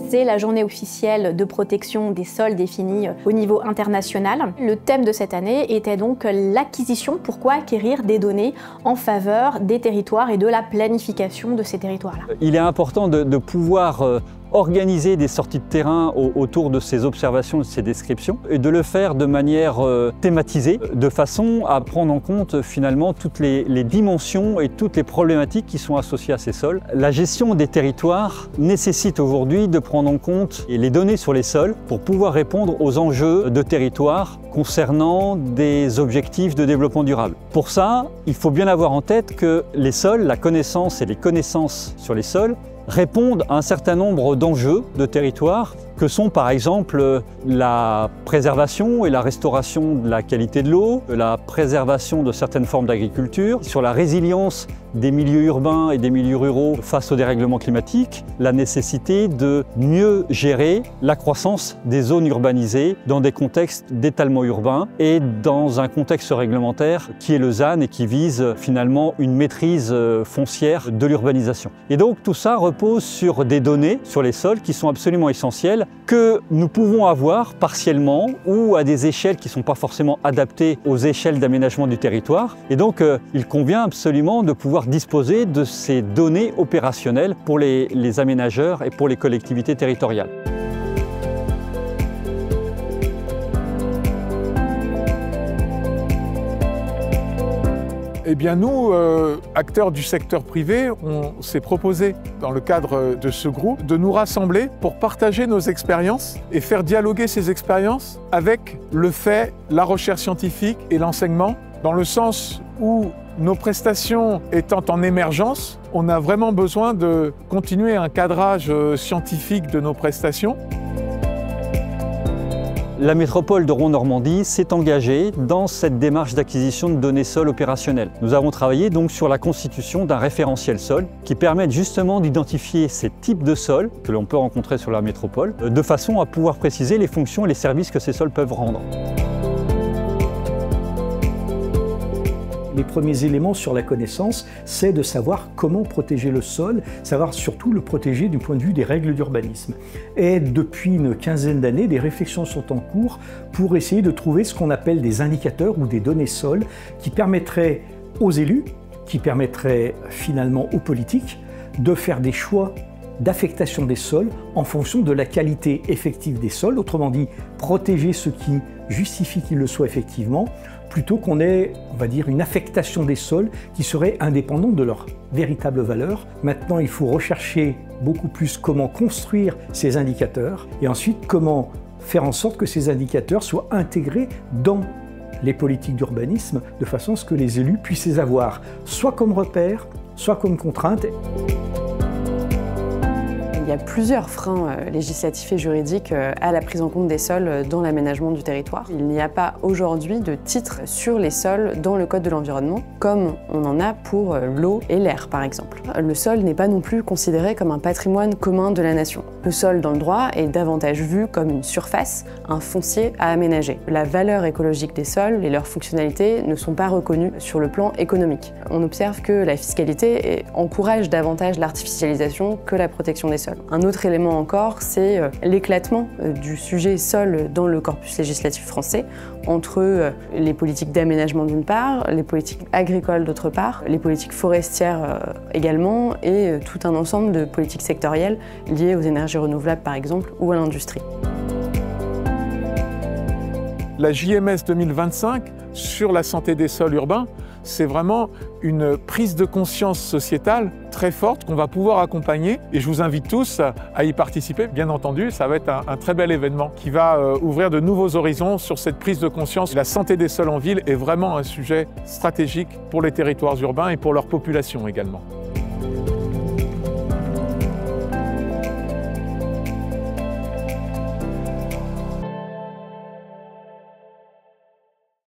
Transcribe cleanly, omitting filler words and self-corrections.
C'est la journée officielle de protection des sols définie au niveau international. Le thème de cette année était donc l'acquisition. Pourquoi acquérir des données en faveur des territoires et de la planification de ces territoires-là? Il est important de pouvoir organiser des sorties de terrain autour de ces observations, de ces descriptions, et de le faire de manière thématisée, de façon à prendre en compte finalement toutes les dimensions et toutes les problématiques qui sont associées à ces sols. La gestion des territoires nécessite aujourd'hui de prendre en compte les données sur les sols pour pouvoir répondre aux enjeux de territoire concernant des objectifs de développement durable. Pour ça, il faut bien avoir en tête que les sols, la connaissance et les connaissances sur les sols répondent à un certain nombre d'enjeux de territoire que sont par exemple la préservation et la restauration de la qualité de l'eau, la préservation de certaines formes d'agriculture, sur la résilience des milieux urbains et des milieux ruraux face au dérèglement climatique, la nécessité de mieux gérer la croissance des zones urbanisées dans des contextes d'étalement urbain et dans un contexte réglementaire qui est le ZAN et qui vise finalement une maîtrise foncière de l'urbanisation. Et donc tout ça repose sur des données sur les sols qui sont absolument essentielles, que nous pouvons avoir partiellement ou à des échelles qui ne sont pas forcément adaptées aux échelles d'aménagement du territoire. Et donc il convient absolument de pouvoir disposer de ces données opérationnelles pour les aménageurs et pour les collectivités territoriales. Eh bien nous, acteurs du secteur privé, on s'est proposé dans le cadre de ce groupe de nous rassembler pour partager nos expériences et faire dialoguer ces expériences avec le fait, la recherche scientifique et l'enseignement, dans le sens où nos prestations étant en émergence, on a vraiment besoin de continuer un cadrage scientifique de nos prestations. La métropole de Rouen-Normandie s'est engagée dans cette démarche d'acquisition de données sols opérationnelles. Nous avons travaillé donc sur la constitution d'un référentiel sol qui permette justement d'identifier ces types de sols que l'on peut rencontrer sur la métropole, de façon à pouvoir préciser les fonctions et les services que ces sols peuvent rendre. Les premiers éléments sur la connaissance, c'est de savoir comment protéger le sol, savoir surtout le protéger du point de vue des règles d'urbanisme. Et depuis une quinzaine d'années, des réflexions sont en cours pour essayer de trouver ce qu'on appelle des indicateurs ou des données sols qui permettraient aux élus, qui permettraient finalement aux politiques de faire des choix d'affectation des sols en fonction de la qualité effective des sols, autrement dit, protéger ce qui justifie qu'ils le soient effectivement, plutôt qu'on ait, on va dire, une affectation des sols qui serait indépendante de leur véritable valeur. Maintenant, il faut rechercher beaucoup plus comment construire ces indicateurs et ensuite comment faire en sorte que ces indicateurs soient intégrés dans les politiques d'urbanisme de façon à ce que les élus puissent les avoir soit comme repère, soit comme contrainte. Il y a plusieurs freins législatifs et juridiques à la prise en compte des sols dans l'aménagement du territoire. Il n'y a pas aujourd'hui de titre sur les sols dans le Code de l'environnement, comme on en a pour l'eau et l'air par exemple. Le sol n'est pas non plus considéré comme un patrimoine commun de la nation. Le sol dans le droit est davantage vu comme une surface, un foncier à aménager. La valeur écologique des sols et leurs fonctionnalités ne sont pas reconnues sur le plan économique. On observe que la fiscalité encourage davantage l'artificialisation que la protection des sols. Un autre élément encore, c'est l'éclatement du sujet sol dans le corpus législatif français entre les politiques d'aménagement d'une part, les politiques agricoles d'autre part, les politiques forestières également et tout un ensemble de politiques sectorielles liées aux énergies renouvelables par exemple ou à l'industrie. La JMS 2025 sur la santé des sols urbains, c'est vraiment une prise de conscience sociétale très forte qu'on va pouvoir accompagner et je vous invite tous à y participer. Bien entendu, ça va être un très bel événement qui va ouvrir de nouveaux horizons sur cette prise de conscience. La santé des sols en ville est vraiment un sujet stratégique pour les territoires urbains et pour leur population également.